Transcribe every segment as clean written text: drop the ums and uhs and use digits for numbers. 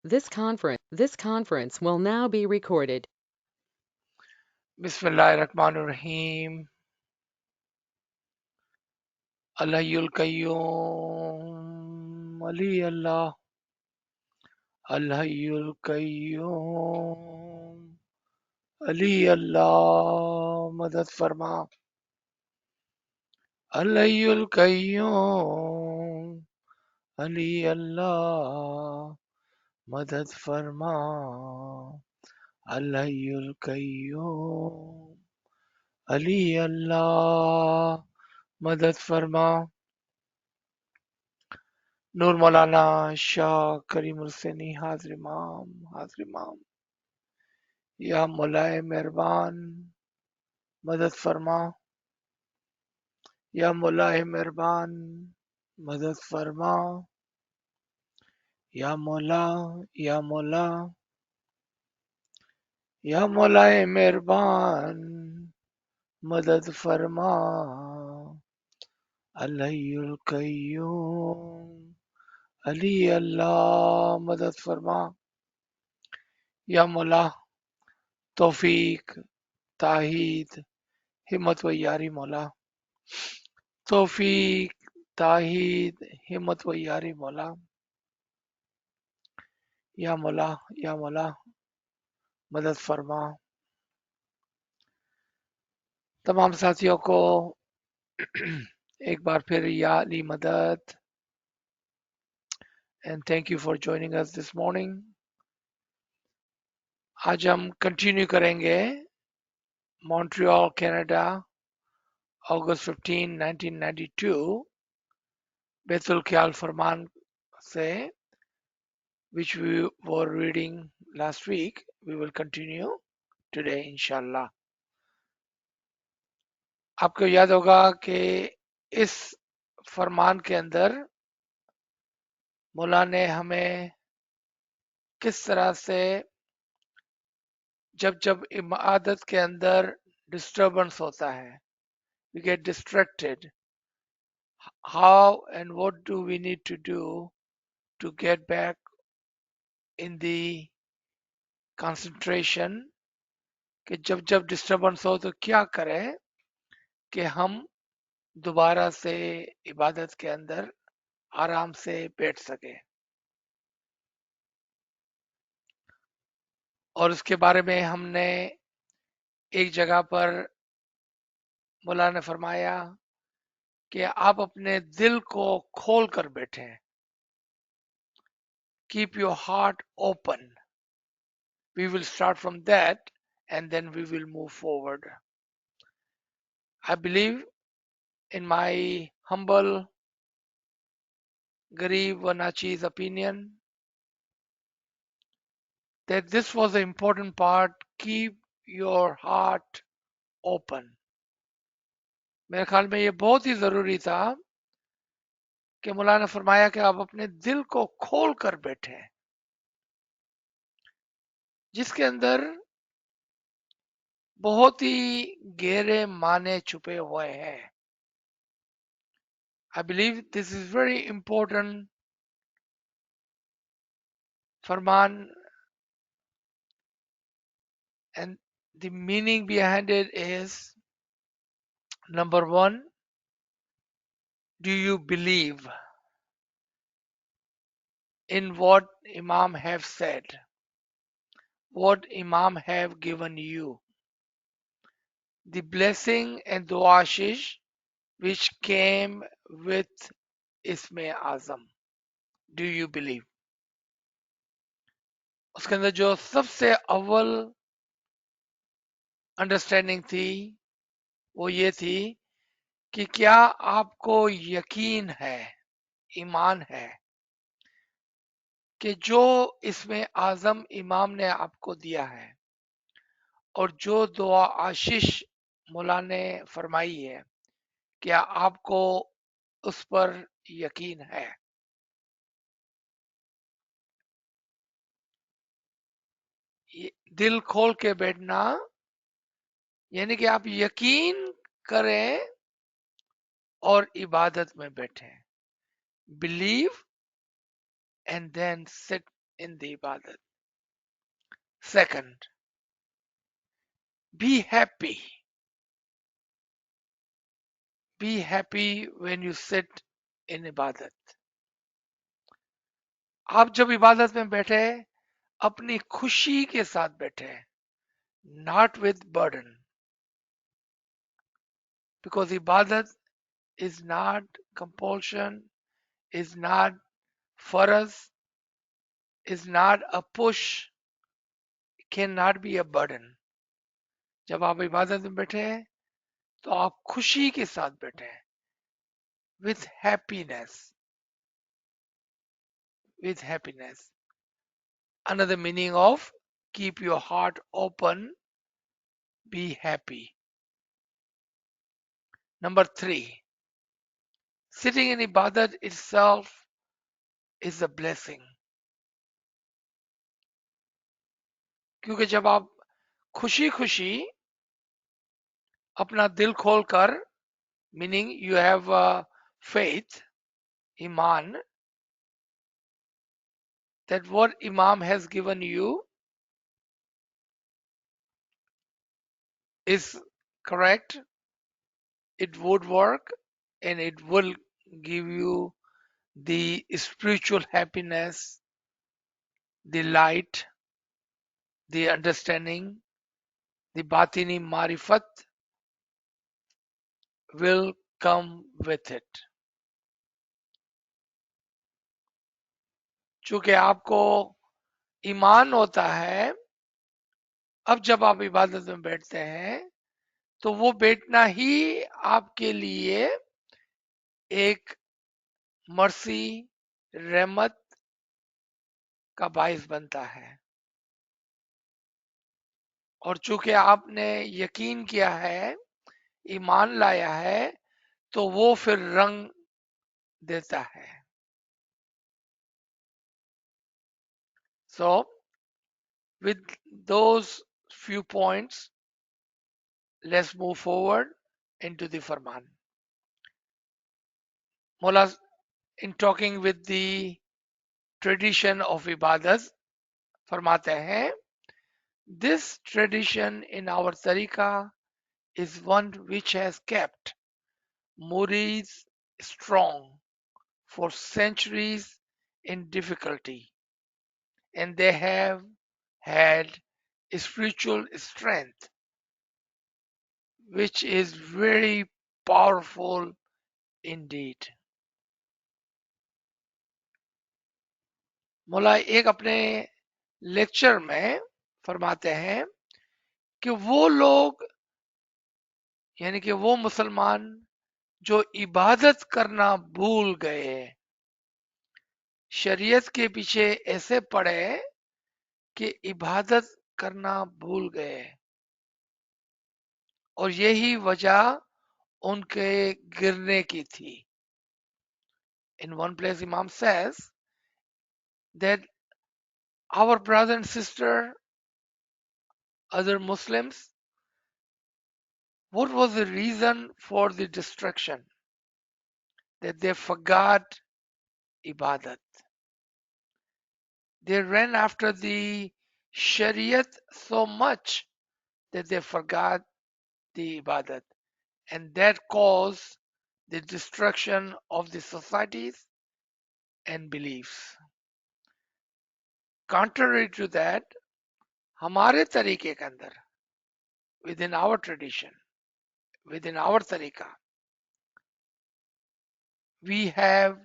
This conference will now be recorded. बिस्मिल्लाहिर्रहमानिर्रहीम अल्लाहुल कय्यूम अली अल्लाह अल्लाहुल कय्यूम अली अल्लाह मदद फरमा अल्लाहुल कय्यूम अली अल्लाह मदद फरमा अल्लाहुल कय्यूम अली अल्लाह मदद फरमा नूर मौलाना शाह करीम हुसैनी हाजिर इमाम या मौलाए मेहरबान मदद फरमा या मौलाए मेहरबान मदद फरमा या मौला या मौला या मौलाए मेहरबान मदद फरमा अल्लाहुल कय्यूम अली अल्लाह मदद फरमा या मौला तौफीक ताहीद हिम्मत व यारी मौला तौफीक ताहीद हिम्मत व यारी मौला या मौला मदद फरमा तमाम साथियों को एक बार फिर या अली मदद and thank you for joining us this morning. आज हम कंटिन्यू करेंगे मॉन्ट्रियल कनाडा अगस्त 15 1992 बैतुल ख्याल फरमान से which we were reading last week. We will continue today inshallah। आपको याद होगा कि इस फरमान के अंदर मौला ने हमें किस तरह से जब जब इबादत के अंदर डिस्टरबेंस होता है, we get distracted, how and what do we need to do to get back in the concentration, कि जब जब डिस्टरबेंस हो तो क्या करें कि हम दोबारा से इबादत के अंदर आराम से बैठ सके। और उसके बारे में हमने एक जगह पर मौला ने फरमाया कि आप अपने दिल को खोल कर बैठे, keep your heart open. We will start from that and then we will move forward। I believe in my humble Garib Wanachi's opinion that this was the important part, keep your heart open। मेरे ख्याल में ये बहुत ही जरूरी था कि मौला ने फरमाया कि आप अपने दिल को खोल कर बैठे, जिसके अंदर बहुत ही गहरे माने छुपे हुए हैं। I believe this is very important Farman, and the meaning behind it is, number one, do you believe in what Imam have said, what Imam have given you, the blessing and duashish which came with Isme Azam? Do you believe? उसके अंदर जो सबसे अव्वल understanding थी वो ये थी कि क्या आपको यकीन है, ईमान है कि जो इसमें आजम इमाम ने आपको दिया है और जो दुआ आशीष मौला ने फरमाई है, क्या आपको उस पर यकीन है? दिल खोल के बैठना यानी कि आप यकीन करें और इबादत में बैठे, believe and then sit in the ibadat. Second, be happy. Be happy when you sit in ibadat. आप जब इबादत में बैठे अपनी खुशी के साथ बैठे, not with burden, because ibadat is not compulsion, is not farz, is not a push, cannot be a burden. जब आप इबादत में बैठे हैं तो आप खुशी के साथ बैठे हैं, with happiness, with happiness. Another meaning of keep your heart open, be happy. Number 3, sitting in ibadat itself is a blessing. क्योंकि जब आप खुशी खुशी अपना दिल खोलकर, meaning you have faith, iman, that what Imam has given you is correct, it would work, and it will give you the spiritual happiness, the light, the understanding, the batini marifat will come with it. चूंकि आपको ईमान होता है, अब जब आप इबादत में बैठते हैं तो वो बैठना ही आपके लिए एक मर्सी, रहमत का बाइस बनता है। और चूंकि आपने यकीन किया है, ईमान लाया है, तो वो फिर रंग देता है। So with those few points, let's move forward into the Farman. Mullah, in talking with the tradition of ibadat, फरमाते हैं, this tradition in our tariqa is one which has kept murids strong for centuries in difficulty, and they have had spiritual strength which is very powerful indeed. मौला एक अपने lecture में फरमाते हैं कि वो लोग, यानी कि वो मुसलमान जो इबादत करना भूल गए, शरीयत के पीछे ऐसे पड़े कि इबादत करना भूल गए, और यही वजह उनके गिरने की थी. In one place Imam says that our brother and sister, other Muslims, what was the reason for the destruction? That they forgot ibadat. They ran after the shariat so much that they forgot the ibadat, and that caused the destruction of the societies and beliefs. Contrary to that, हमारे तरीके के अंदर, within our tradition, within our tariqa, we have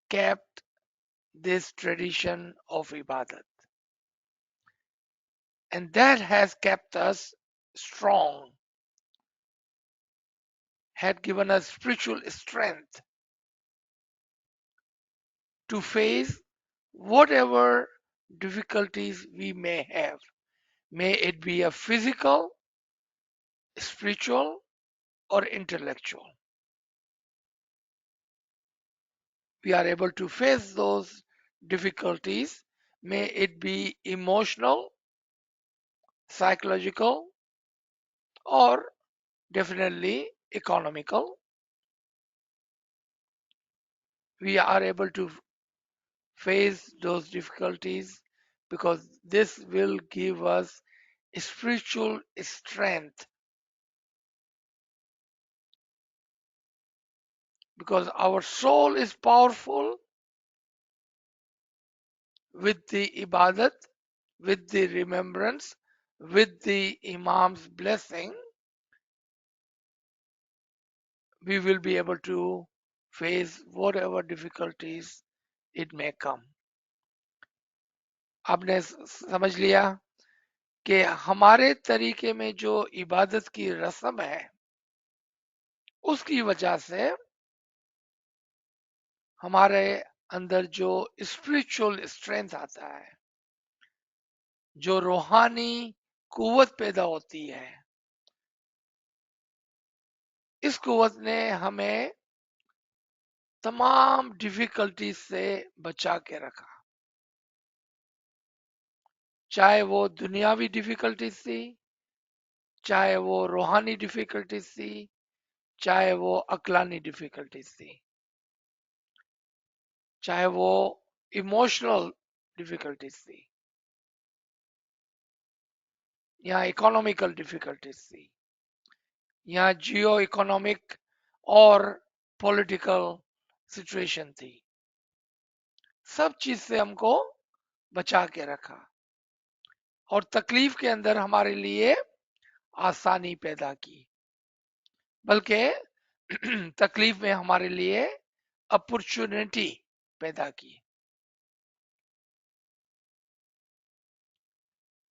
kept this tradition of ibadat, and that has kept us strong, had given us spiritual strength to face whatever difficulties we may have. May it be a physical, spiritual, or intellectual. We are able to face those difficulties. May it be emotional, psychological, or definitely economical. We are able to face those difficulties, because this will give us spiritual strength, because our soul is powerful with the ibadat, with the remembrance, with the Imam's blessing. We will be able to face whatever difficulties it may come. आपने समझ लिया कि हमारे तरीके में जो इबादत की रस्म है, उसकी वजह से हमारे अंदर जो स्पिरिचुअल स्ट्रेंथ आता है, जो रूहानी कुव्वत पैदा होती है, इस कुव्वत ने हमें तमाम डिफिकल्टीज से बचा के रखा, चाहे वो दुनियावी डिफिकल्टीज थी, चाहे वो रूहानी डिफिकल्टीज थी, चाहे वो अकलानी डिफिकल्टीज थी, चाहे वो इमोशनल डिफिकल्टीज थी, या इकोनॉमिकल डिफिकल्टीज थी, या जियो इकोनॉमिक और पॉलिटिकल सिचुएशन थी। सब चीज से हमको बचा के रखा और तकलीफ के अंदर हमारे लिए आसानी पैदा की, बल्कि तकलीफ में हमारे लिए अपॉर्चुनिटी पैदा की।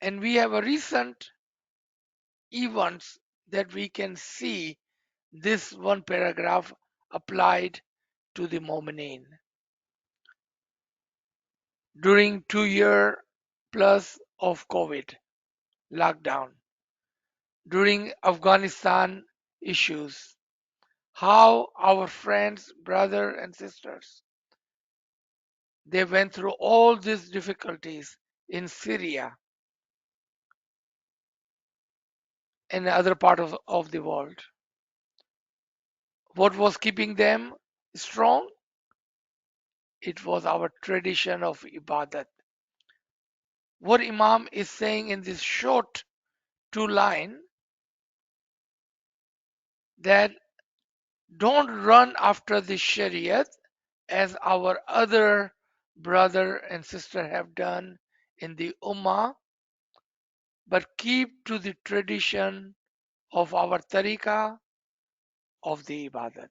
And we have a recent events that we can see this one paragraph applied to the Mu'mineen. During 2 year plus of COVID lockdown, during Afghanistan issues, how our friends, brothers and sisters, they went through all these difficulties in Syria and other part of the world. What was keeping them strong? It was our tradition of ibadat. What Imam is saying in this short 2 line, that don't run after the Shariat as our other brother and sister have done in the Ummah, but keep to the tradition of our tariqah of the ibadat.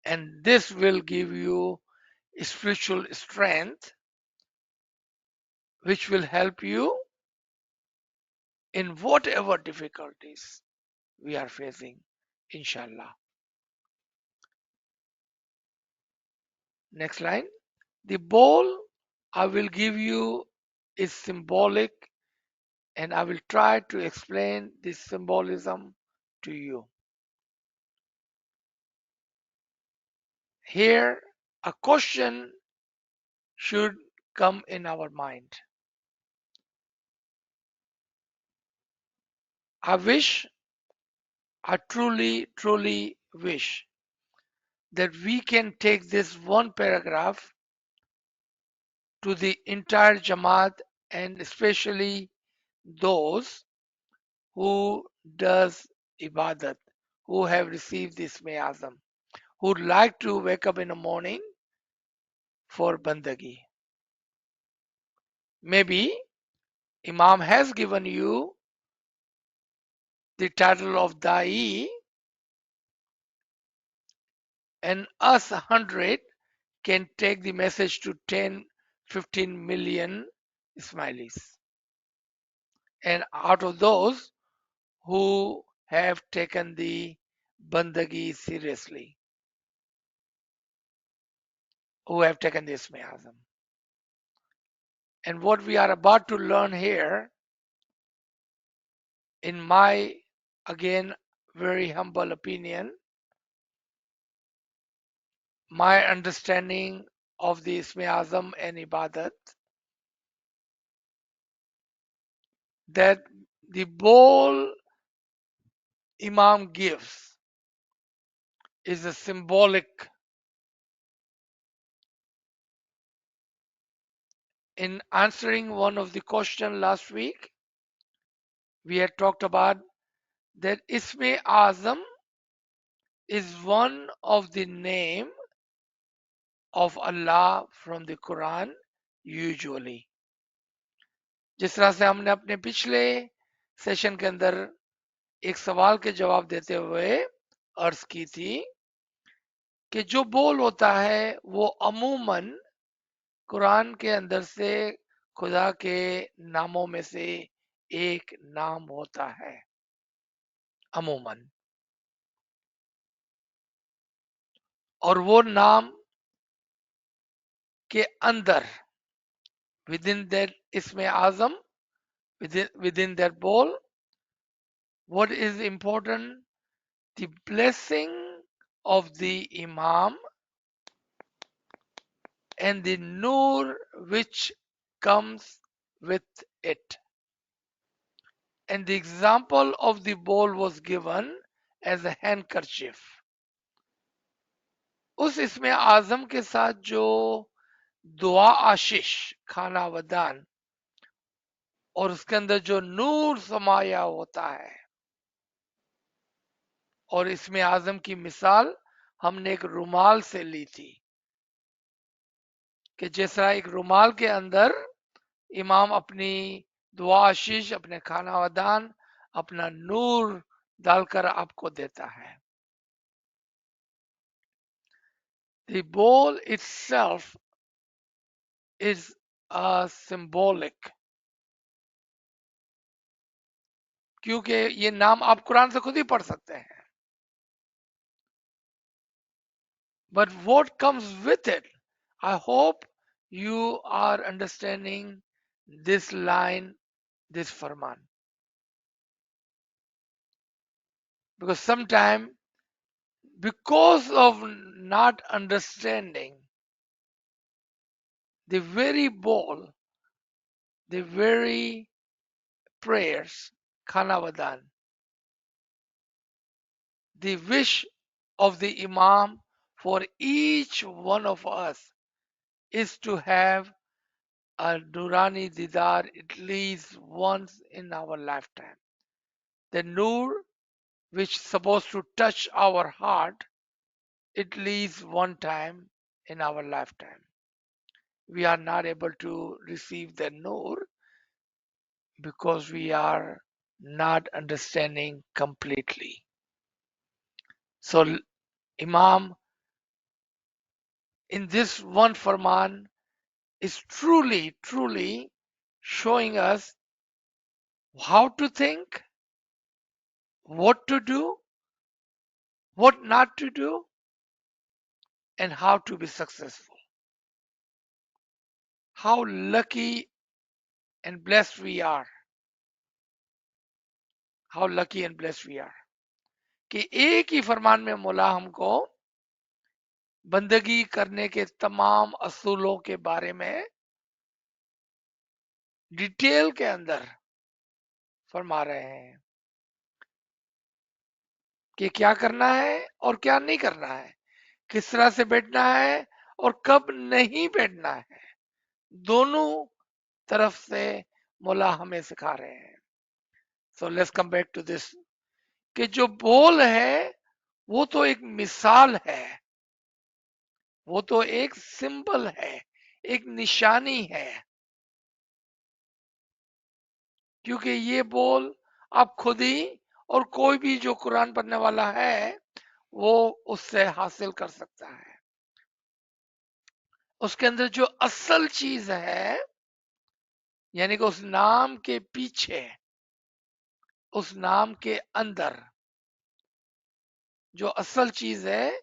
And this will give you spiritual strength, which will help you in whatever difficulties we are facing, inshallah. Next line. The bowl I will give you is symbolic, and I will try to explain this symbolism to you. Here, a question should come in our mind. I truly wish that we can take this one paragraph to the entire Jamaat, and especially those who does ibadat, who have received this Azam, who would like to wake up in the morning for bandagi. Maybe Imam has given you the title of Da'i, and us 100 can take the message to 10, 15 million Ismailis. And out of those who have taken the bandagi seriously, who have taken the Ismi Azam. And what we are about to learn here, in my, again, very humble opinion, my understanding of the Ismi Azam and Ibadat, that the bowl Imam gives is a symbolic In answering one of the question last week, we had talked about that Isme Azam is one of the name of Allah from the Quran usually. जिस तरह से हमने अपने पिछले session के अंदर एक सवाल के जवाब देते हुए अर्ज की थी कि जो बोल होता है वो अमूमन कुरान के अंदर से खुदा के नामों में से एक नाम होता है अमूमन, और वो नाम के अंदर within that इसमें आजम, within that bowl, what is important, the blessing of the imam and the nur which comes with it. And the example of the bowl was given as a handkerchief. उस इसमें आजम के साथ जो दुआ आशीष खाना वदान और उसके अंदर जो नूर समाया होता है, और इसमें आजम की मिसाल हमने एक रुमाल से ली थी कि जैसा एक रुमाल के अंदर इमाम अपनी दुआ आशीष, अपने खाना वदान, अपना नूर डालकर आपको देता है. The bowl itself is a symbolic, क्योंकि ये नाम आप कुरान से खुद ही पढ़ सकते हैं. But what comes with it, I hope you are understanding this line, this Farman. Because sometimes, because of not understanding the very bowl, the very prayers, Khanavadan, the wish of the Imam for each one of us is to have a Nurani Didar at least once in our lifetime. The Nur, which is supposed to touch our heart at least one time in our lifetime. We are not able to receive the Nur because we are not understanding completely. So Imam in this one Farman is truly showing us how to think, what to do, what not to do, and how to be successful. How lucky and blessed we are. How lucky and blessed we are. कि एक ही फरमान में मौला हमको बंदगी करने के तमाम असूलों के बारे में डिटेल के अंदर फरमा रहे हैं कि क्या करना है और क्या नहीं करना है, किस तरह से बैठना है और कब नहीं बैठना है. दोनों तरफ से मौला हमें सिखा रहे हैं. So let's come back to this कि जो बोल है वो तो एक मिसाल है, वो तो एक सिंबल है, एक निशानी है, क्योंकि ये बोल आप खुद ही और कोई भी जो कुरान पढ़ने वाला है वो उससे हासिल कर सकता है. उसके अंदर जो असल चीज है, यानी कि उस नाम के पीछे, उस नाम के अंदर जो असल चीज है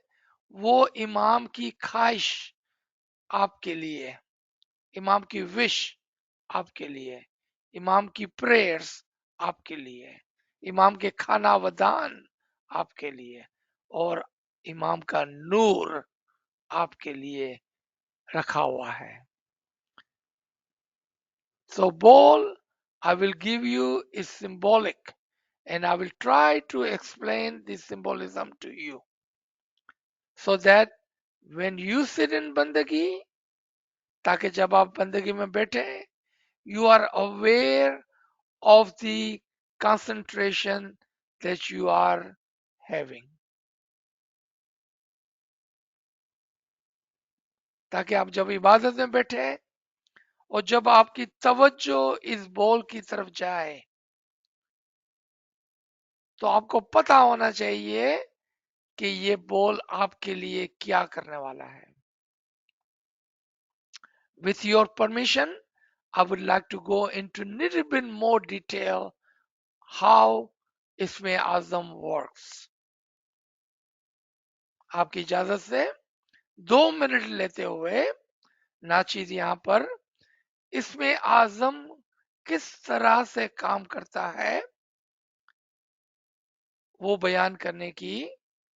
वो इमाम की ख्वाहिश आपके लिए, इमाम की विश आपके लिए, इमाम की प्रेयर्स आपके लिए, इमाम के खाना वदान आपके लिए, और इमाम का नूर आपके लिए रखा हुआ है. So bowl I will give you is symbolic, and I will try to explain this symbolism to you so that when you sit in bandagi ताकि जब आप बंदगी में बैठे, you are aware of the concentration that you are having, ताकि आप जब इबादत में बैठे और जब आपकी तवज्जो इस बॉल की तरफ जाए तो आपको पता होना चाहिए कि ये बॉल आपके लिए क्या करने वाला है. With your permission, I would like to go into little bit more detail how इसमें आजम works. आपकी इजाजत से 2 मिनट लेते हुए नाचीज यहाँ पर इसमें आजम किस तरह से काम करता है वो बयान करने की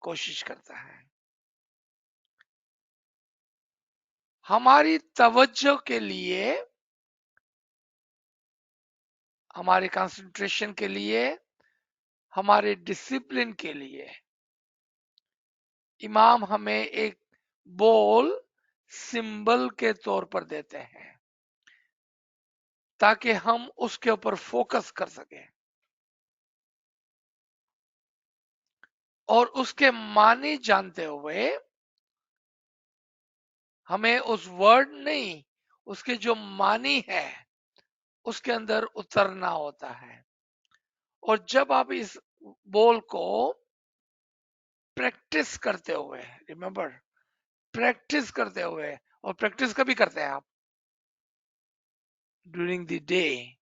कोशिश करता है. हमारी तवज्जो के लिए, हमारे कंसंट्रेशन के लिए, हमारे डिसिप्लिन के लिए इमाम हमें एक बोल सिंबल के तौर पर देते हैं ताकि हम उसके ऊपर फोकस कर सकें और उसके मानी जानते हुए हमें उस वर्ड नहीं, उसके जो मानी है उसके अंदर उतरना होता है. और जब आप इस बोल को प्रैक्टिस करते हुए, रिमेंबर, प्रैक्टिस करते हुए, और प्रैक्टिस कभी करते हैं आप ड्यूरिंग द डे,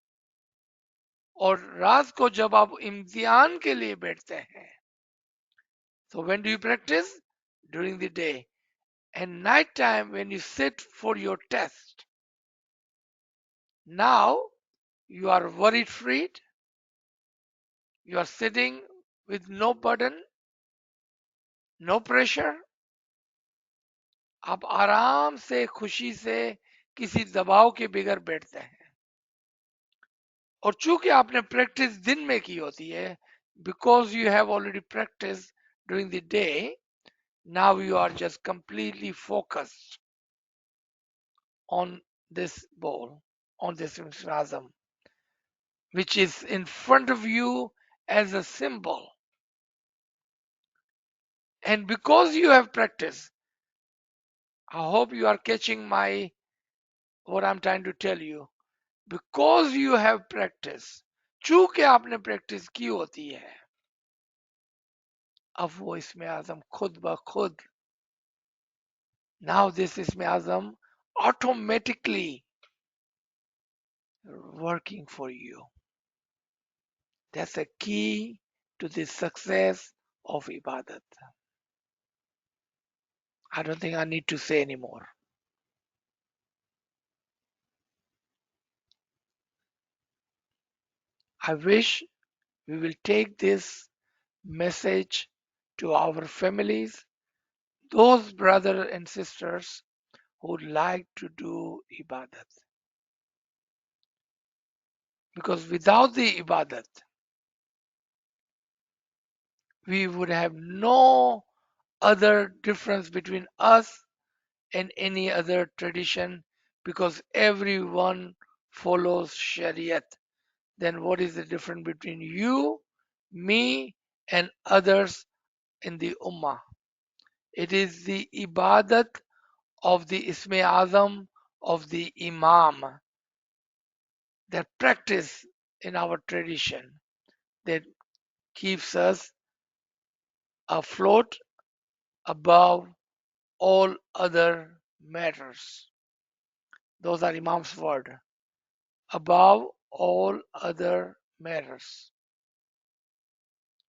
और रात को जब आप इम्तिहान के लिए बैठते हैं, so when do you practice? During the day. And night time when you sit for your test. Now you are worried free, you are sitting with no burden, no pressure. आप आराम से खुशी से किसी दबाव के बगैर बैठते हैं. और चूंकि आपने प्रैक्टिस दिन में की होती है, because you have already practiced during the day, now you are just completely focused on this ball, on this Razam, which is in front of you as a symbol. And because you have practiced, I hope you are catching my what I'm trying to tell you. Because you have practiced, चूंकि आपने practice की होती है, अब वो इसमें आजम खुद ब खुद, now this इसमें आजम automatically working for you. That's a key to the success of ibadat. I don't think I need to say anymore. I wish we will take this message to our families, those brothers and sisters who would like to do ibadat. Because without the ibadat, we would have no other difference between us and any other tradition, because everyone follows Shariat. Then what is the difference between you, me, and others in the Ummah? It is the ibadat of the Isme Azam of the Imam, that practice in our tradition, that keeps us afloat above all other matters. Those are Imam's word. Above all other matters.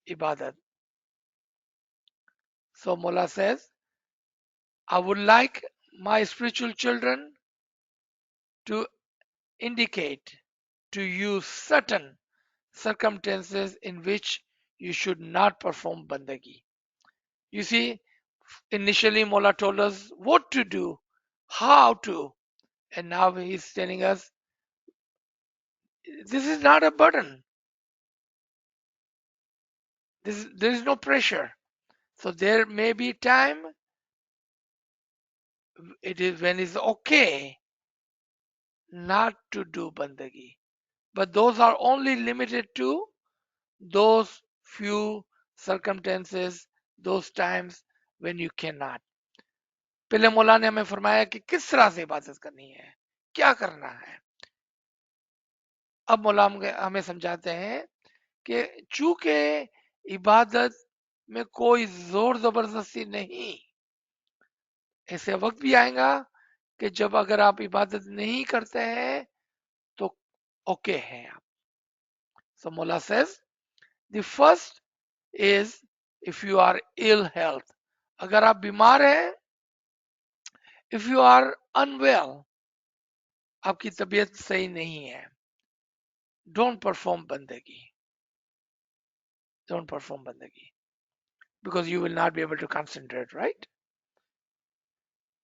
Ibadat. So Mullah says, I would like my spiritual children to indicate to you certain circumstances in which you should not perform bandagi. You see, initially Mullah told us what to do, how to, and now he's telling us this is not a burden. There is no pressure. So there may be time it is when it's okay not to do bandagi. But those are only limited to those few circumstances, those times when you cannot. पहले मौला ने हमें फरमाया कि किस तरह से इबादत करनी है, क्या करना है. अब मौला हमें समझाते हैं कि चूंकि इबादत में कोई जोर जबरदस्ती नहीं, ऐसे वक्त भी आएगा कि जब अगर आप इबादत नहीं करते हैं तो ओके है आप. So Mullah says the first is if you are ill health, अगर आप बीमार हैं, if you are unwell, आपकी तबीयत सही नहीं है, don't perform बंदगी, don't perform बंदगी, because you will not be able to concentrate, right?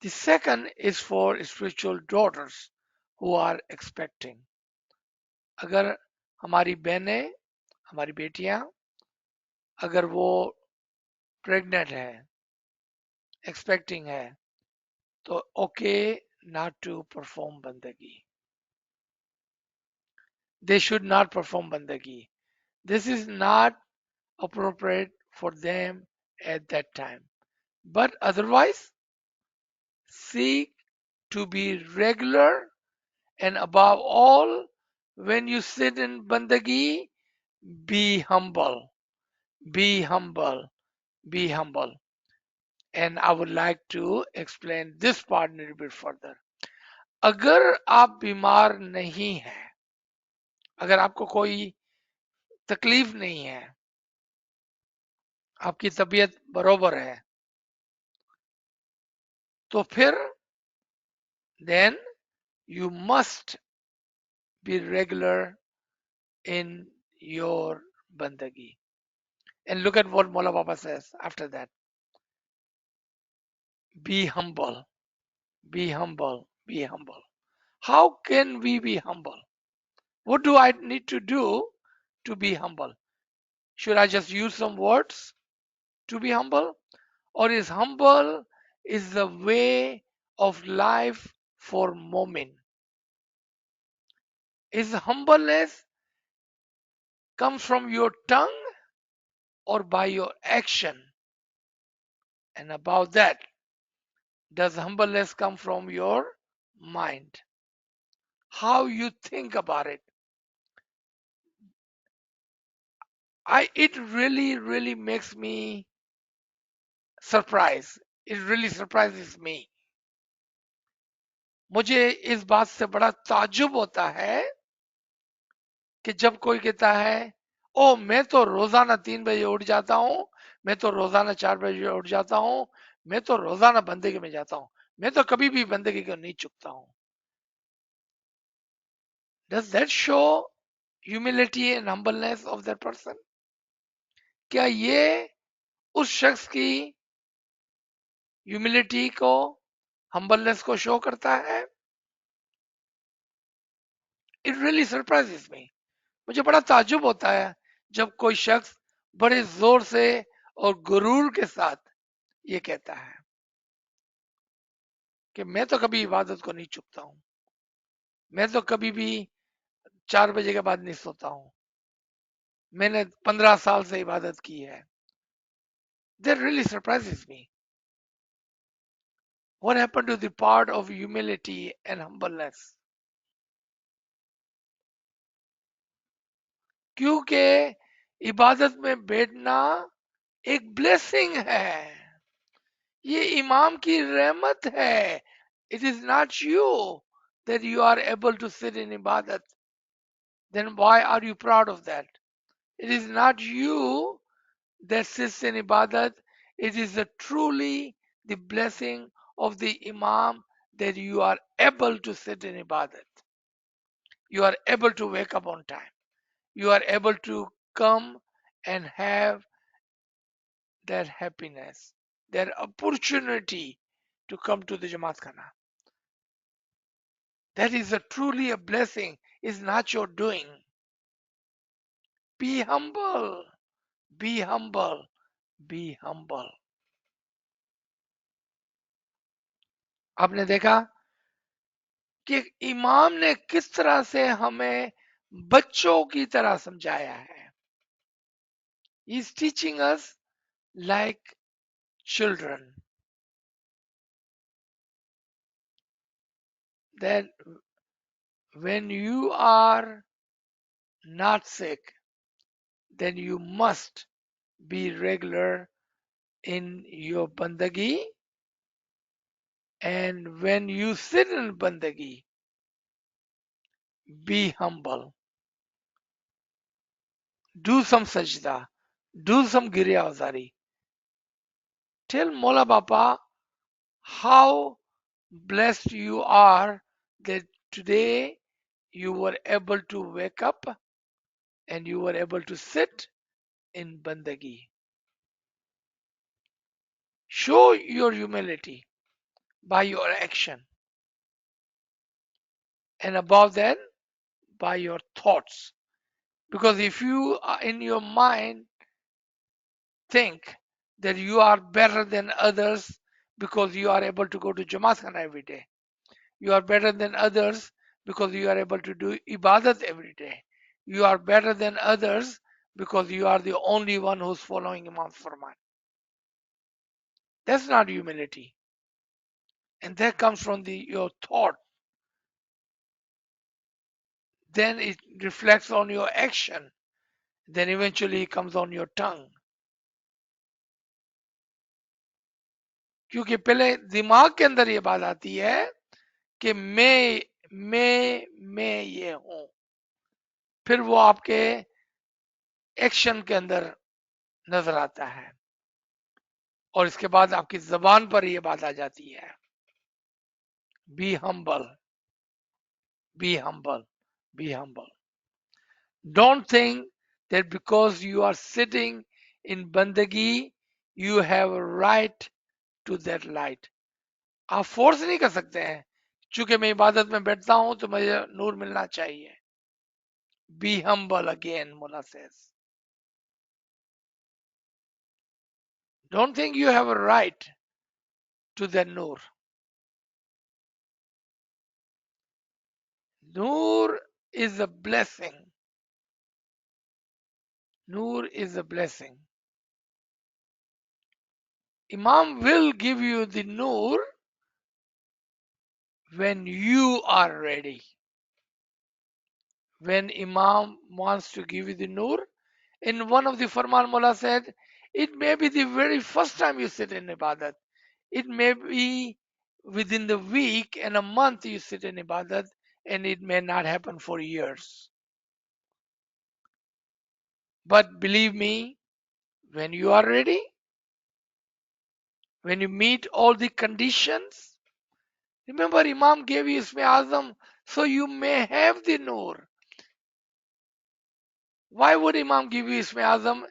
The second is for spiritual daughters who are expecting. अगर हमारी बहनें, हमारी बेटियां, अगर वो प्रेग्नेंट है, एक्सपेक्टिंग है, तो ओके नॉट टू परफॉर्म बंदगी. They should not perform bandagi. This is not appropriate for them at that time. But otherwise, seek to be regular, and above all, when you sit in bandagi, be humble, be humble, be humble. And I would like to explain this part a little bit further. अगर आप बीमार नहीं हैं, अगर आपको कोई तकलीफ नहीं है, आपकी तबीयत बरोबर है, तो फिर then you must be regular in your bandagi. And look at what Mola Baba says after that. Be humble, be humble, be humble. How can we be humble? What do I need to do to be humble? Should I just use some words to be humble? Or is humble is the way of life for moment? Is humbleness comes from your tongue or by your action? And about that, does humbleness come from your mind? How you think about it? It really makes me surprised. It really surprises me. मुझे इस बात से बड़ा ताज्जुब होता है कि जब कोई कहता है ओ मैं तो रोजाना 3 बजे उठ जाता हूं, मैं तो रोजाना 4 बजे उठ जाता हूं, मैं तो रोजाना बंदगी में जाता हूं, मैं तो कभी भी बंदगी को नहीं चुकता हूं. Does that show humility and humbleness of that person? क्या ये उस शख्स की ह्यूमिलिटी को, हम्बलनेस को शो करता है? इट रियली सरप्राइजेस मी. मुझे बड़ा ताज्जुब होता है जब कोई शख्स बड़े जोर से और गुरूर के साथ ये कहता है कि मैं तो कभी इबादत को नहीं चुकता हूं, मैं तो कभी भी 4 बजे के बाद नहीं सोता हूं, मैंने 15 साल से इबादत की है. That really surprises me. What happened to the part of humility and humbleness? क्योंकि इबादत में बैठना एक ब्लेसिंग है, ये इमाम की रहमत है. It is not you that you are able to sit in ibadat. Then why are you proud of that? It is not you that sits in ibadat. It is truly the blessing of the imam that you are able to sit in ibadat. You are able to wake up on time. You are able to come and have that happiness, that opportunity to come to the Jamaat Khana. That is truly a blessing. It's not your doing. Be humble, be humble, be humble. आपने देखा कि इमाम ने किस तरह से हमें बच्चों की तरह समझाया है. He is teaching us like children. That when you are not sick, then you must be regular in your bandagi, and when you sit in bandagi, be humble. Do some sajda, do some girya azari. Tell Mola Bapa how blessed you are that today you were able to wake up and you were able to sit in bandagi. Show your humility by your action, and above that, by your thoughts. Because if you in your mind think that you are better than others because you are able to go to Jamaat Khana every day, you are better than others because you are able to do ibadat every day, you are better than others because you are the only one who's following Imam's Farman. That's not humility. And that comes from your thought. Then it reflects on your action. Then eventually it comes on your tongue. क्योंकि पहले दिमाग के अंदर ये बात आती है कि मैं ये हूं, फिर वो आपके एक्शन के अंदर नजर आता है, और इसके बाद आपकी जबान पर ये बात आ जाती है. Be humble, be humble, be humble. Don't think that because you are sitting in bandagi, you have a right to that light. आप फोर्स नहीं कर सकते हैं, चूंकि मैं इबादत में बैठता हूं तो मुझे नूर मिलना चाहिए. Be humble again, Mullah says. Don't think you have a right to that Noor. Noor is a blessing. Noor is a blessing. Imam will give you the Noor when you are ready. When Imam wants to give you the Noor, in one of the Farman Mullah said, it may be the very first time you sit in Ibadat. It may be within the week and a month you sit in Ibadat, and it may not happen for years. But believe me, when you are ready, when you meet all the conditions, remember Imam gave you Isme Azam so you may have the Noor. Why would Imam give you Isme Azam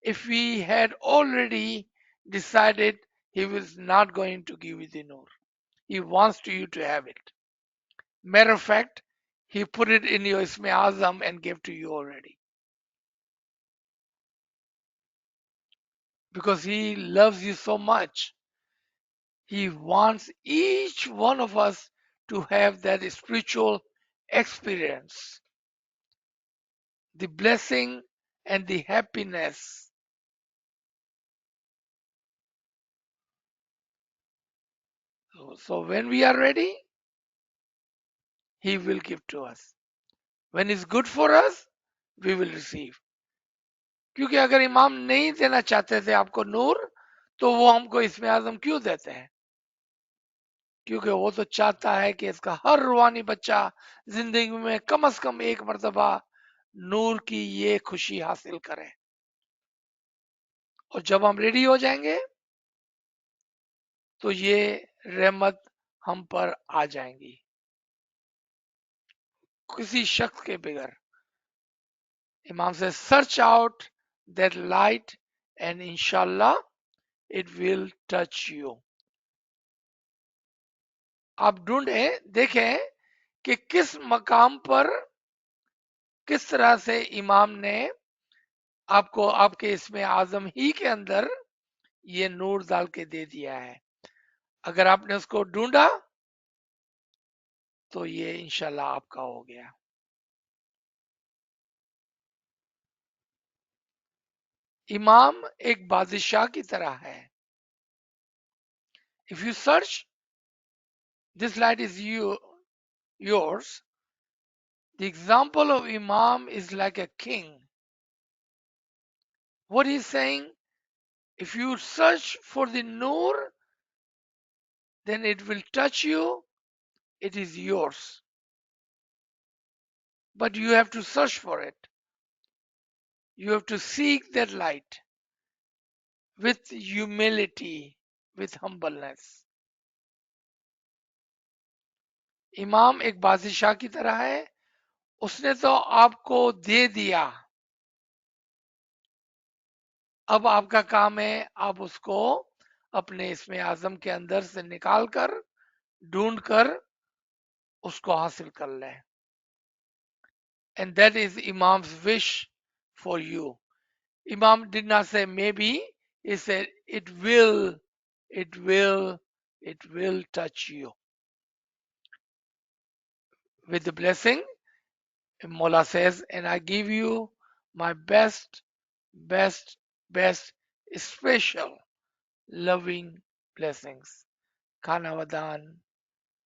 if we had already decided he was not going to give you the Noor? He wants you to have it. Matter of fact, he put it in your Isme Azam and gave to you already. Because he loves you so much. He wants each one of us to have that spiritual experience, the blessing and the happiness. So when we are ready, he will give to us. When it's good for us, we will receive. क्योंकि अगर इमाम नहीं देना चाहते थे आपको नूर, तो वो हमको इसमें आजम क्यों देते हैं? क्योंकि वो तो चाहता है कि इसका हर रूहानी बच्चा जिंदगी में कम से कम एक मर्तबा नूर की ये खुशी हासिल करे. और जब हम रेडी हो जाएंगे तो ये रहमत हम पर आ जाएंगी, किसी शख्स के बगैर. इमाम से search out that light and इंशाल्लाह इट विल टच यू. आप ढूंढें, देखें कि किस मकाम पर किस तरह से इमाम ने आपको आपके इसमें आजम ही के अंदर ये नूर डाल के दे दिया है. अगर आपने उसको ढूंढा तो ये इंशाल्लाह आपका हो गया। इमाम एक बादशाह की तरह है। If you search, this light is yours. The example of Imam is like a king. What he's saying, if you search for the Noor, then it will touch you, it is yours. But you have to search for it. You have to seek that light with humility, with humbleness. इमाम एक बादशाह की तरह है, उसने तो आपको दे दिया, अब आपका काम है आप उसको अपने इसमें आजम के अंदर से निकाल कर ढूंढ कर उसको हासिल कर लें. And that is Imam's wish for you. Imam did not say maybe, he said it will, it will, it will touch you. With the blessing, Mola says, and I give you my best, best, best, special, loving blessings. Khana Vadan,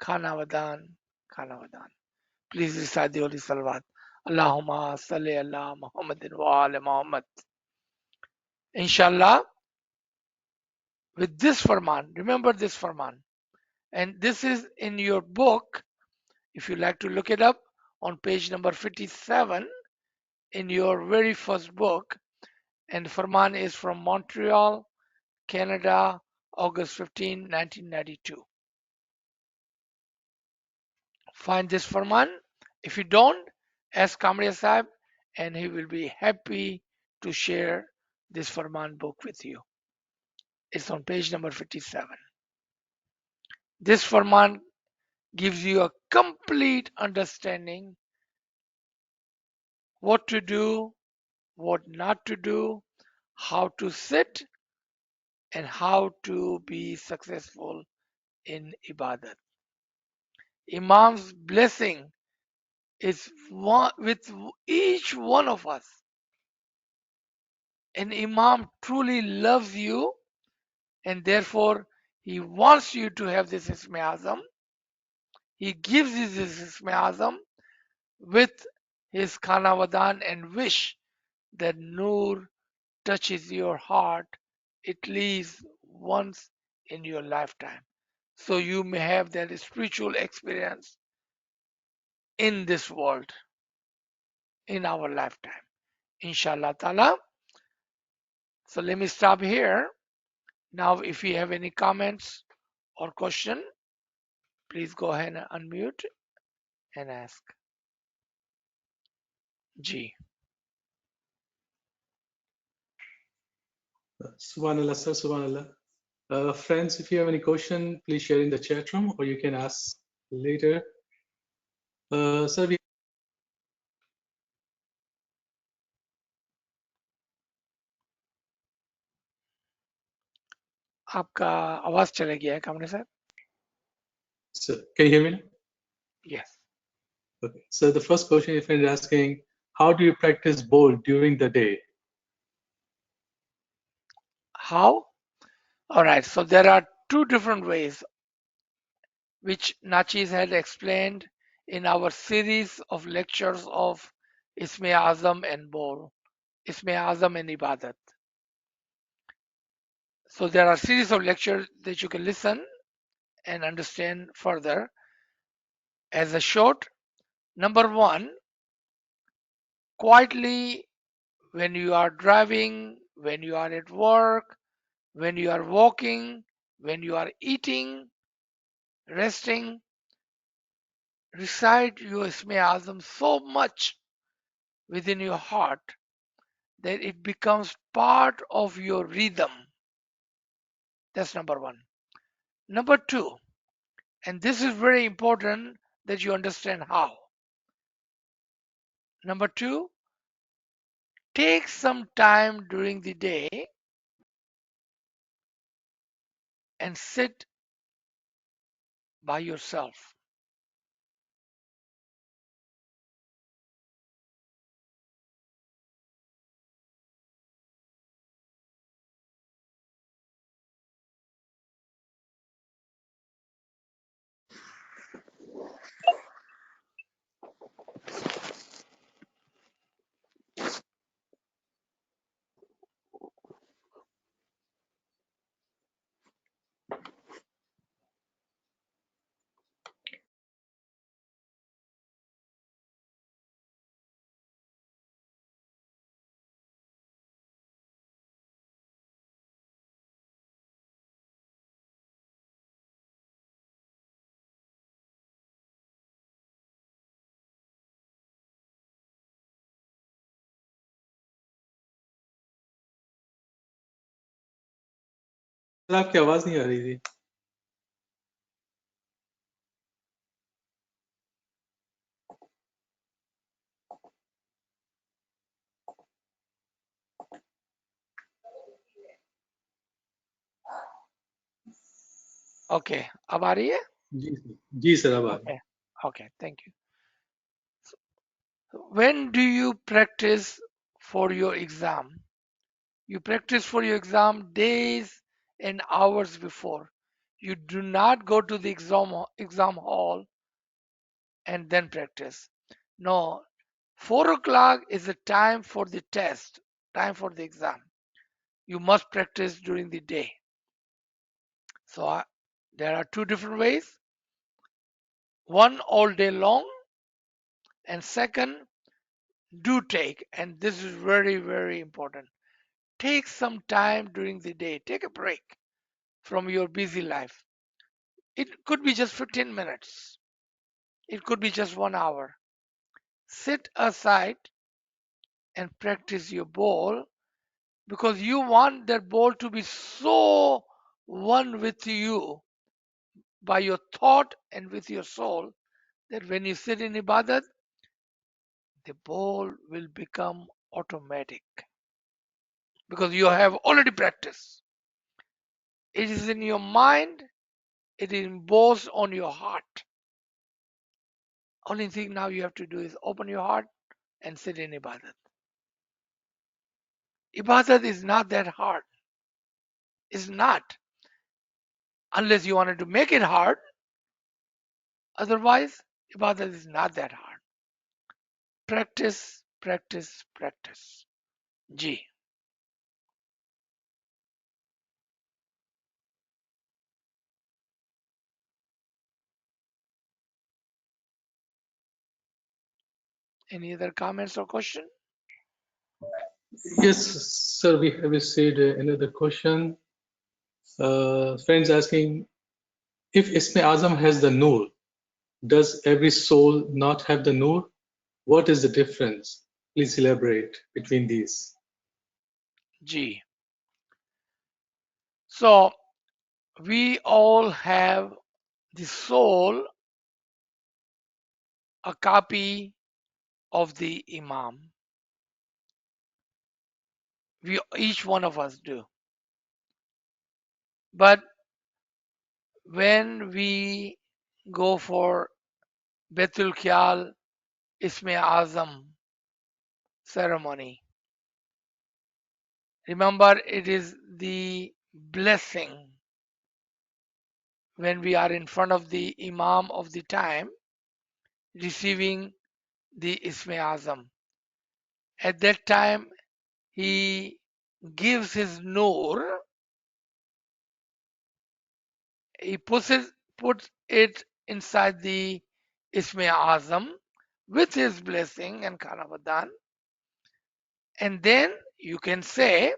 Khana Vadan, Khana Vadan. Please recite the Holy Salawat. Allahumma salli ala Muhammadin wa ala Muhammad. Inshallah, with this Farman, remember this Farman. And this is in your book, if you like to look it up, on page number 57 in your very first book. And Farman is from Montreal, Canada, August 15, 1992. Find this Farman. If you don't, ask Kamriya Sahib and he will be happy to share this Farman book with you. It's on page number 57. This Farman gives you a complete understanding what to do, what not to do, how to sit, and how to be successful in ibadat. Imam's blessing is with each one of us. And Imam truly loves you, and therefore he wants you to have this Isme Azam. He gives you this Isme Azam with his Khanavadan and wish that Noor touches your heart at least once in your lifetime. So you may have that spiritual experience in this world, in our lifetime. Inshallah ta'ala. So let me stop here. Now, if you have any comments or question, please go ahead and unmute and ask. G. Subhanallah, sir, Subhanallah. Friends, if you have any question, please share in the chat room or you can ask later. Sir, we आपका आवाज चला गया है कामरे साहब. so, can you hear me now? Yes. Okay. So the first question your friend is asking, how do you practice bowl during the day? How? All right. So there are two different ways which Nachis had explained in our series of lectures of Isme Azam and Bol, Isme Azam and Ibadat. So there are series of lectures that you can listen and understand further. As a short, number one, quietly when you are driving, when you are at work, when you are walking, when you are eating, resting, recite your Isme Azam so much within your heart that it becomes part of your rhythm. That's number one. Number two, and this is very important that you understand how. Number two, take some time during the day and sit by yourself. Sir आपकी आवाज नहीं आ रही थी. Okay, अब आ रही है? जी sir अब आ रही. Okay, okay, thank you. When do you practice for your exam? You practice for your exam days and hours before. You do not go to the exam hall and then practice. No, 4 o'clock is the time for the test, time for the exam. You must practice during the day. So there are two different ways. One all day long, and second, do take, and this is very, very important. Take some time during the day. Take a break from your busy life. It could be just 15 minutes. It could be just 1 hour. Sit aside and practice your bowl because you want that bowl to be so one with you by your thought and with your soul that when you sit in ibadat, the bowl will become automatic because you have already practiced. It is in your mind, it is imposed on your heart. Only thing now you have to do is open your heart and sit in ibadat. Ibadat is not that hard. It's not. Unless you wanted to make it hard. Otherwise, ibadat is not that hard. Practice, practice, practice. G. Any other comments or question? Yes, sir, we have received another question. Friends asking if Isme Azam has the Noor, does every soul not have the Noor? What is the difference? Please elaborate between these. G. So we all have the soul, a copy of the Imam. Each one of us do. But when we go for Betul Khyal Isme Azam ceremony, remember it is the blessing when we are in front of the Imam of the time receiving the Isme Azam. At that time, he gives his Noor, he puts it inside the Isme Azam with his blessing and Kanabadan. And then you can say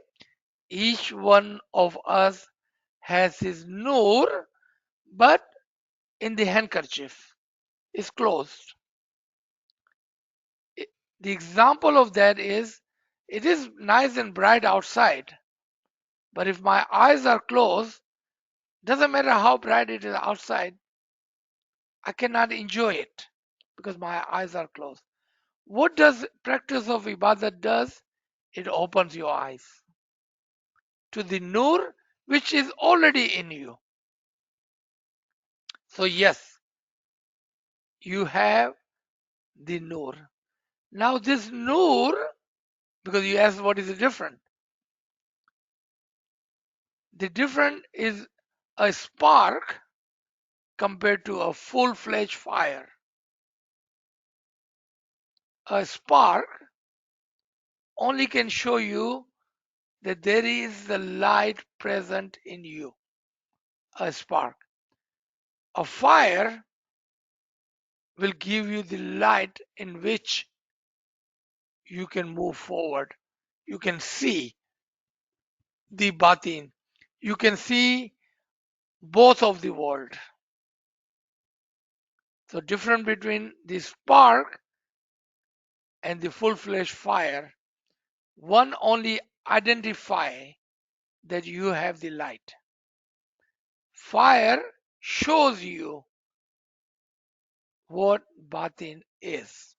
each one of us has his Noor, but in the handkerchief is closed. The example of that is it is nice and bright outside, but if my eyes are closed, doesn't matter how bright it is outside, I cannot enjoy it because my eyes are closed. What does practice of ibadat does? It opens your eyes to the nur which is already in you. So yes, you have the nur. Now this nur, because you asked what is the difference? The difference is a spark compared to a full-fledged fire. A spark only can show you that there is the light present in you. A spark. A fire will give you the light in which you can move forward. You can see the batin. You can see both of the world. So difference between the spark and the full-fledged fire, one only identify that you have the light. fire shows you what batin is.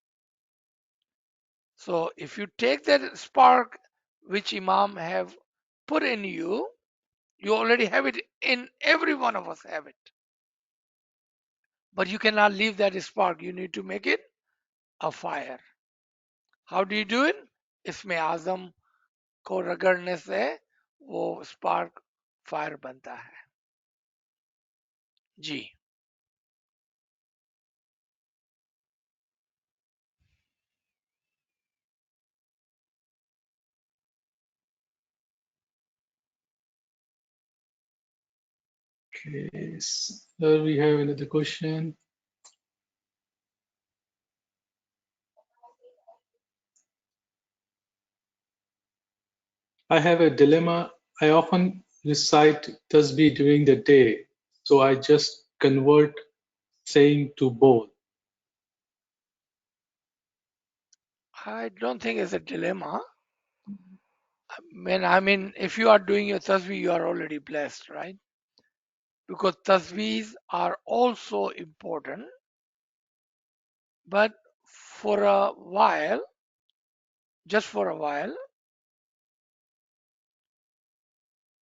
So if you take that spark which Imam have put in you, you already have it in every one of us have it. But you cannot leave that spark. You need to make it a fire. How do you do it? इसमें आजम को रगड़ने से वो spark fire बनता है जी Okay, so we have another question. I have a dilemma. I often recite tasbih during the day, so I just convert saying to bowl. I don't think it's a dilemma. I mean, if you are doing your tasbih, you are already blessed, right? Because tasbihs are also important, but for a while, just for a while,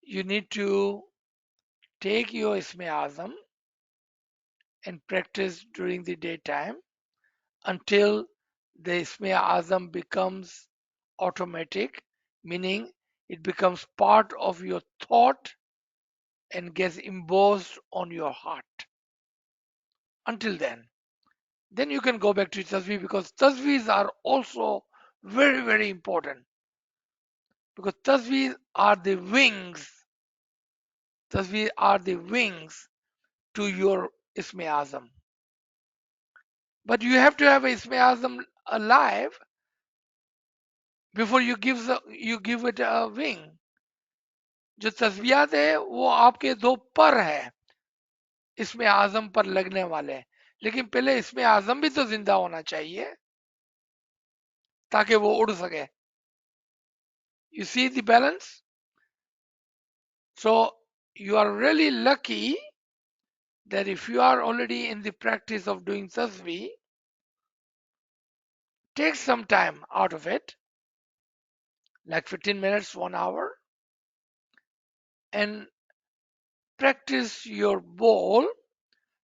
you need to take your Isme Azam and practice during the daytime until the Isme Azam becomes automatic, meaning it becomes part of your thought and gets embossed on your heart. Until then you can go back to tasbih because tasbihs are also very, very important because tasbihs are the wings. Tasbihs are the wings to your Isme Azam. But you have to have Isme Azam alive before you give it a wing. जो तस्बियात है वो आपके दो पर है इसमें आजम पर लगने वाले लेकिन पहले इसमें आजम भी तो जिंदा होना चाहिए ताकि वो उड़ सके you see the balance so you are really lucky that if you are already in the practice of doing tasbih take some time out of it like 15 minutes 1 hour and practice your ball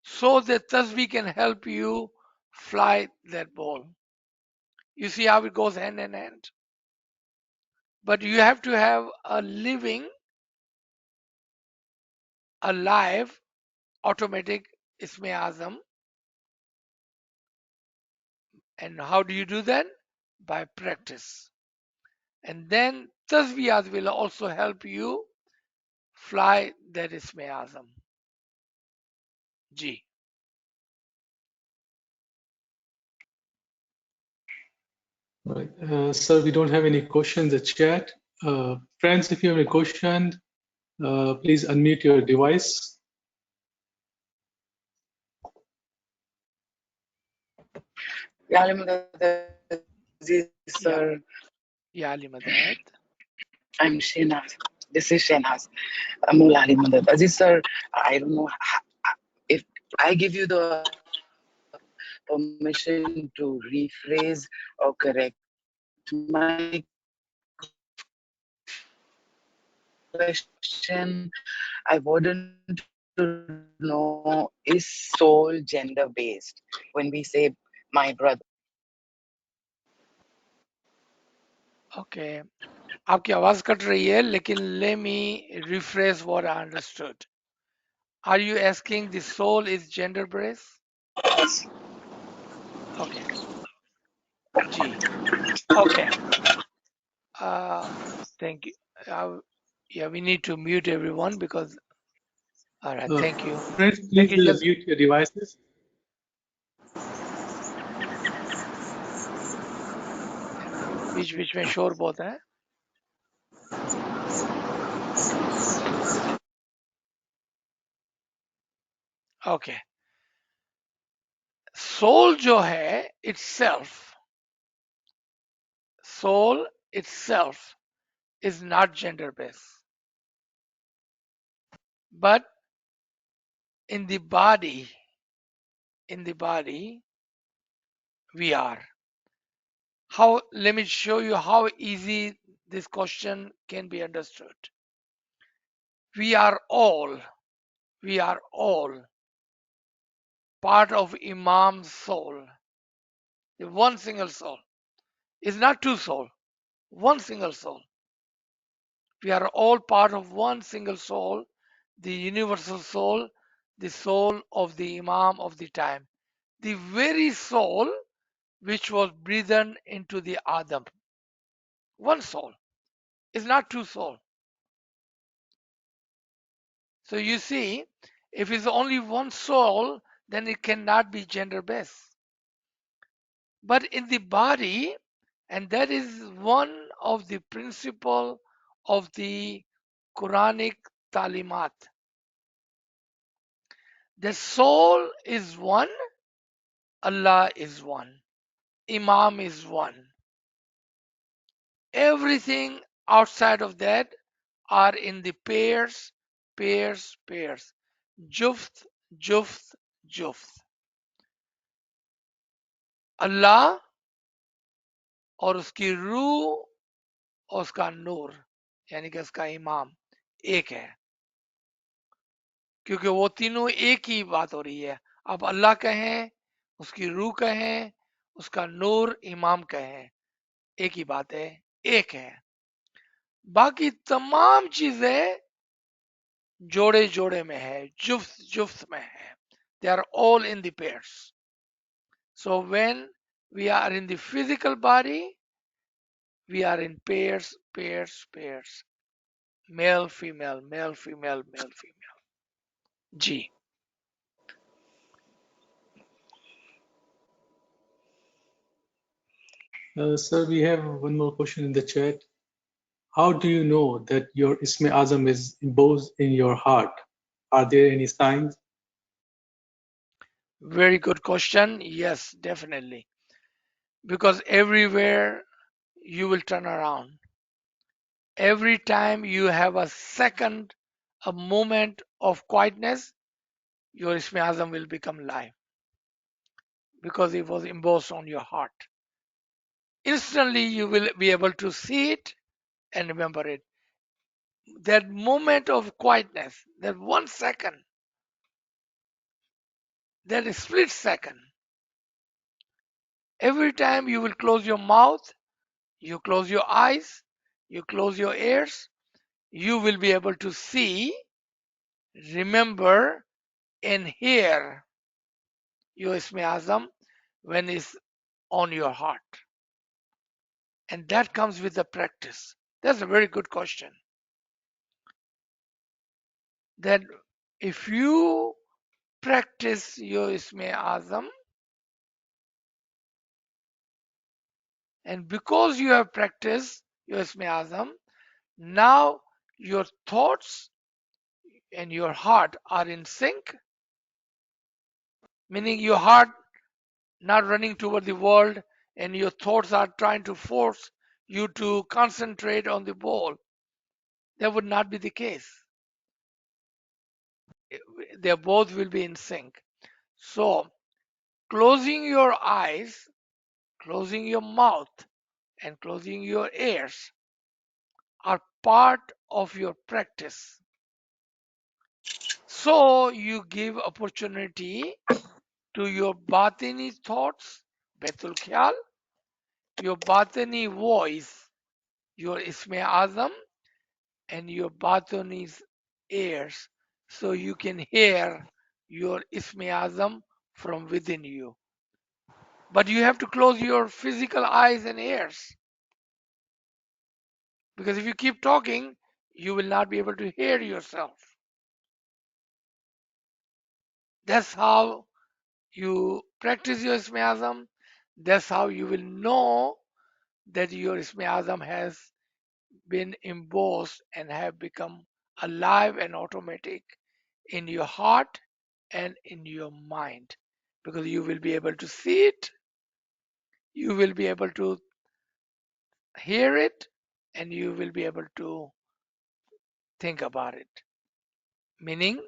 so that tasbih can help you fly that ball. You see how it goes hand in hand. But you have to have a living, alive, automatic Isme Azam. And how do you do that? By practice. And then tasbihs will also help you fly that Isme Azam. G. Right. Sir, we don't have any questions in the chat. Friends, if you have a question, please unmute your device. Ya Ali Madad, Aziz sir. Ya Ali Madad. I'm Shehnaz. This is Shehnaz. Amul Ali Madad. Aziz sir, I don't know if I give you the permission to rephrase or correct my question. I wanted to know, is soul gender based when we say my brother? Okay. आपकी आवाज cut रही है लेकिन let me rephrase what I understood. Are you asking the soul is gender based? Okay. G. Okay. Thank you. Yeah, we need to mute everyone because. All right. Thank you. Friends, Thank please you. Just mute your devices. बीच में शोर बहुत है. Okay. Soul जो है soul itself is not gender based. But in the body, we are. How? Let me show you how easy this question can be understood. We are all part of Imam's soul. The one single soul. It's not two soul, one single soul. We are all part of one single soul, the universal soul, the soul of the Imam of the time. The very soul which was breathed into the Adam. One soul. It's not two soul. So you see, if it's only one soul, then it cannot be gender based. But in the body, and that is one of the principle of the Quranic talimat. The soul is one, Allah is one, Imam is one. Everything outside of that are in the pairs, Juft, Juft, Juft. अल्लाह और उसकी रूह और उसका नूर यानी कि उसका इमाम एक है, क्योंकि वो तीनों एक ही बात हो रही है. आप अल्लाह कहें, उसकी रूह कहें, उसका नूर इमाम कहें, एक ही बात है, एक है. बाकी तमाम चीजें जोड़े जोड़े में है, जुफ्त जुफ्त में है. They are all in the pairs. So when we are in the physical body, we are in pairs. Male, female, male, female, male, female. G. Sir, we have one more question in the chat. How do you know that your Isme Azam is embossed in your heart? Are there any signs? Very good question. Yes, definitely. Because everywhere you will turn around. Every time you have a second, a moment of quietness, your Isme Azam will become live. Because it was embossed on your heart. Instantly you will be able to see it and remember it. That moment of quietness, that 1 second, that split second, every time you will close your mouth, you close your eyes, you close your ears, you will be able to see, remember, and hear your Isme Azam when it's on your heart. And that comes with the practice. That's a very good question. That if you practice your Isme Azam, and because you have practiced your Isme Azam, now your thoughts and your heart are in sync, meaning your heart not running toward the world and your thoughts are trying to force you to concentrate on the ball. That would not be the case. They both will be in sync. So, closing your eyes, closing your mouth, and closing your ears are part of your practice. So, you give opportunity to your batini thoughts, Betul Khyal, your batini voice, your Isme Azam, and your batini's ears, so you can hear your Isme Azam from within you. But you have to close your physical eyes and ears. Because if you keep talking, you will not be able to hear yourself. That's how you practice your Isme Azam. That's how you will know that your Isme Azam has been embossed and have become alive and automatic in your heart and in your mind, because you will be able to see it, you will be able to hear it, and you will be able to think about it. Meaning,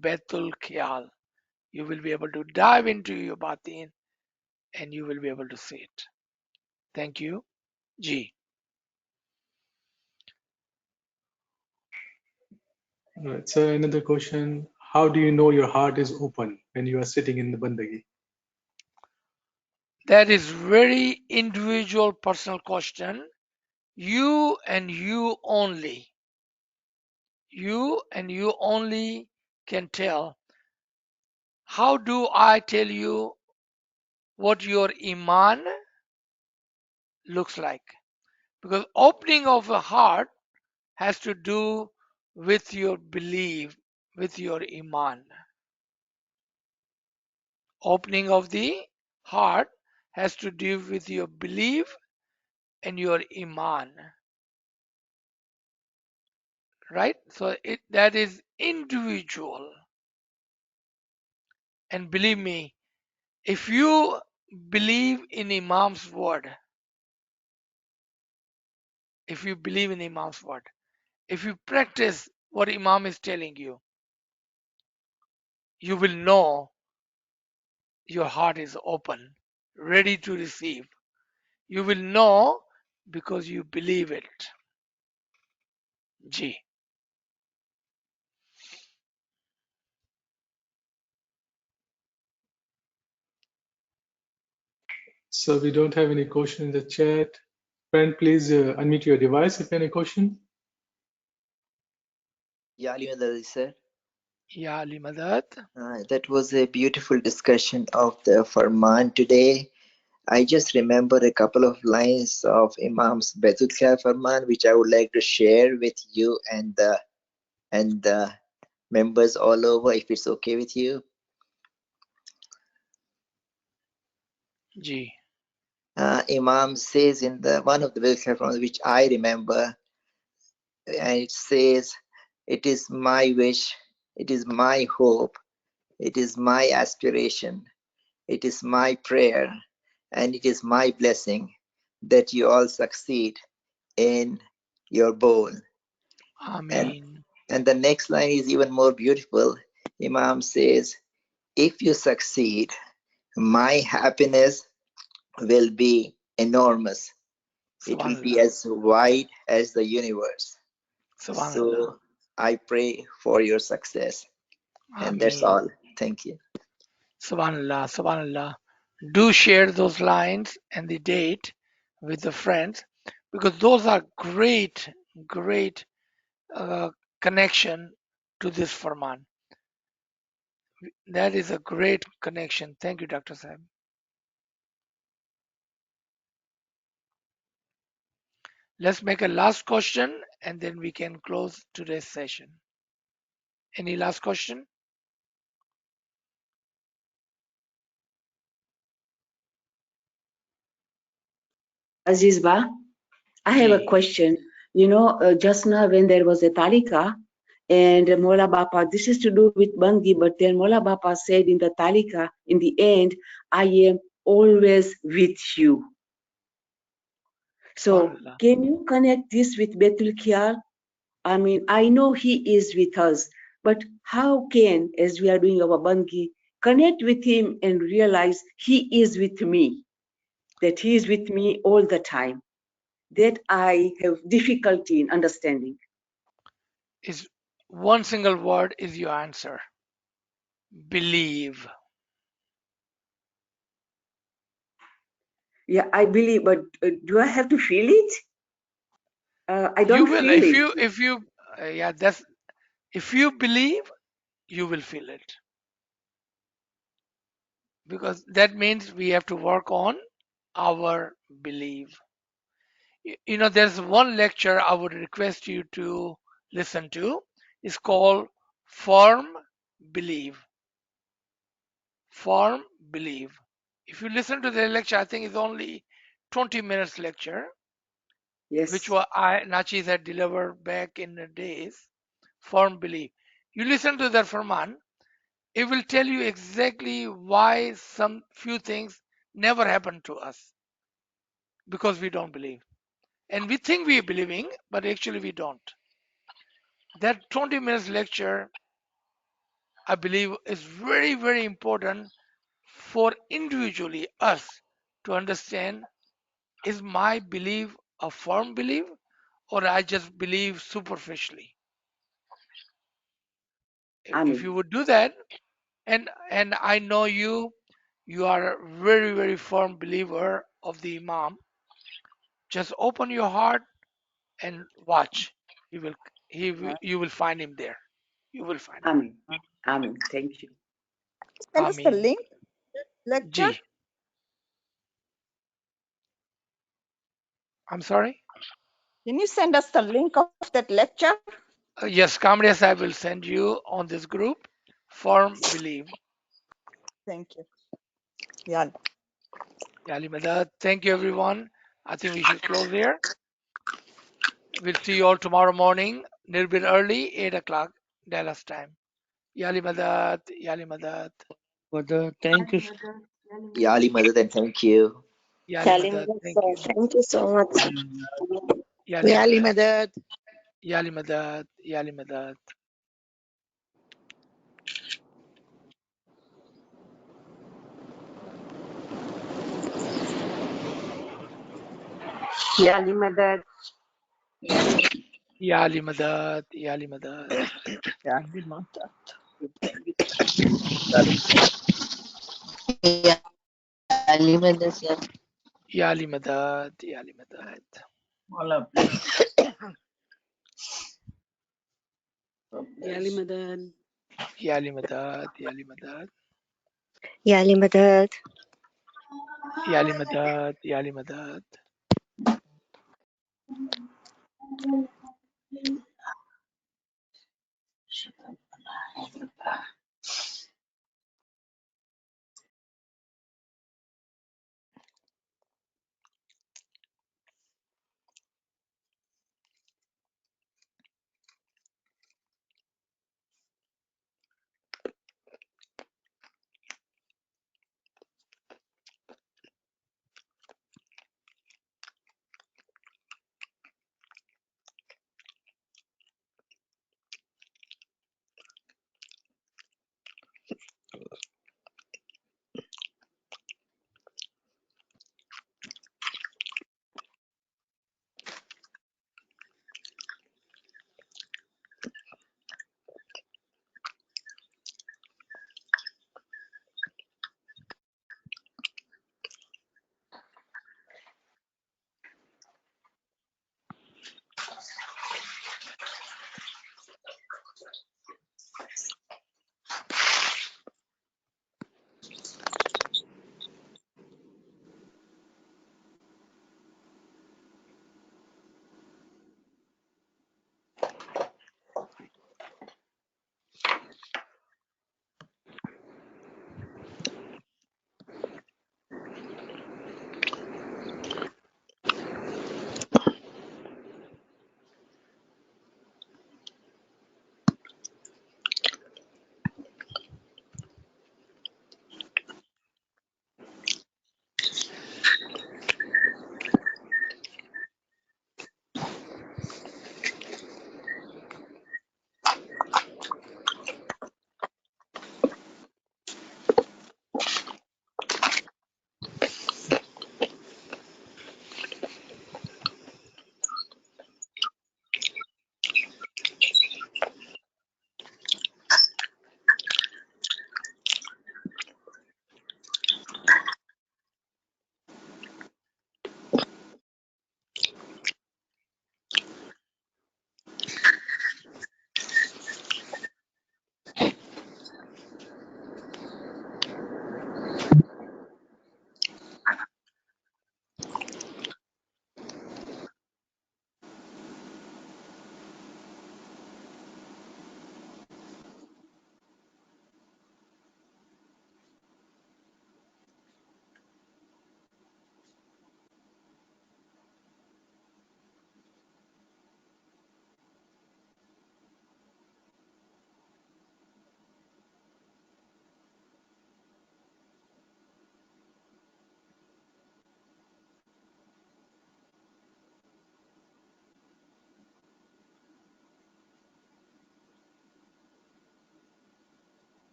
Betul Khayal. You will be able to dive into your batin and you will be able to see it. Thank you. G. Right. So another question: how do you know your heart is open when you are sitting in the bandagi? That is very individual personal question. You and you only. You and you only can tell. How do I tell you what your iman looks like? Because opening of the heart has to do with your belief, with your iman. Opening of the heart has to do with your belief and your iman, right? So that is individual. And believe me, if you believe in Imam's word, if you believe in Imam's word, if you practice what Imam is telling you, you will know your heart is open, ready to receive. You will know because you believe it. G. So we don't have any question in the chat. Friend, please unmute your device if you have any question. Yeah, Ali Madad, sir. Ya Ali Madad. That was a beautiful discussion of the Farman today. I just remember a couple of lines of Imam's Baitul Khair Farman, which I would like to share with you and the members all over, if it's okay with you. G. Imam says in the one of the Baitul Khair Farman, which I remember, and it says, "It is my wish, it is my hope, it is my aspiration, it is my prayer, and it is my blessing that you all succeed in your bowl." And, Ameen. and the next line is even more beautiful. Imam says, "If you succeed, my happiness will be enormous. It will be Subhanallah. as wide as the universe. Subhanallah. So I pray for your success." And that's Ameen. all. Thank you. Subhanallah. Subhanallah. Do share those lines and the date with the friends because those are great, great connection to this Farman. That is a great connection. Thank you, Dr. Saib. Let's make a last question and then we can close today's session. Any last question? Aziz Ba, I have a Ji. question. Just now when there was a talika and Mola Bapa, this is to do with Bangi, but then Mola Bapa said in the talika, in the end, I am always with you. So Subhanallah. can you connect this with Betul Khiyal? I mean, I know he is with us, but how can, as we are doing our Bangi, connect with him and realize he is with me, that he is with me all the time? That I have difficulty in understanding. Is one single word is your answer. Believe. Yeah, I believe, but do I have to feel it? I You don't will feel it. if you believe, you will feel it. Because that means we have to work on our belief. There's one lecture I would request you to listen to. It's called Firm Believe. Firm Believe. If you listen to the lecture, I think it's only 20 minutes lecture, which Yes. Nachis had delivered back in the days. Firm Believe. You listen to that Farman, it will tell you exactly why some few things never happen to us because we don't believe. And we think we are believing, but actually we don't. That 20 minutes lecture I believe is very, very important for individually us to understand, is my belief a firm belief or I just believe superficially? If you Amen. would do that, and I know you are a very, very firm believer of the Imam, just open your heart and watch. He will you will find him there. You will find him. Amen. Amen. Thank you. Send us the Ameen. link lecture. Ji. I'm sorry? Can you send us the link of that lecture? Yes, Kamriya Sahib will send you on this group. Firm believe. Thank you. Yeah. Yali Madad. Thank you, everyone. I think we should close here. We'll see you all tomorrow morning, a little bit early, 8 o'clock, Dallas time. Yali Madad. Yali Madad. Mother, thank you. Ya Ali Madad, and thank you. Yali Salim Madad. Thank sir, you. thank you so much. Yali يا Madad. مداد Yali Madad. Yali Madad. Yali Madad. Yali Madad. Yali Madad. يعني ما Ali Madrasa. Yali Madad. Yali Madad. Yali Madan. Yali Madad. Yali Madad. Ya Limadad. Yali Madad. Yali Madad.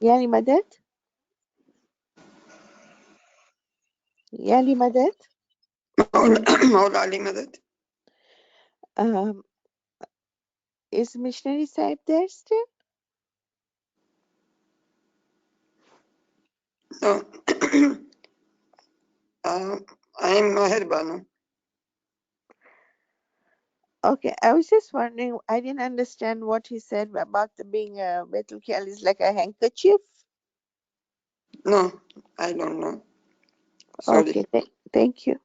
Yani Madad? Yani Madad? Maula Ali Madad. Is Missionary Sahib there still? No. I'm Maher Banu. Okay, I was just wondering, I didn't understand what he said about the being a Betul Khayal is like a handkerchief. No, I don't know. Sorry. Okay, thank you.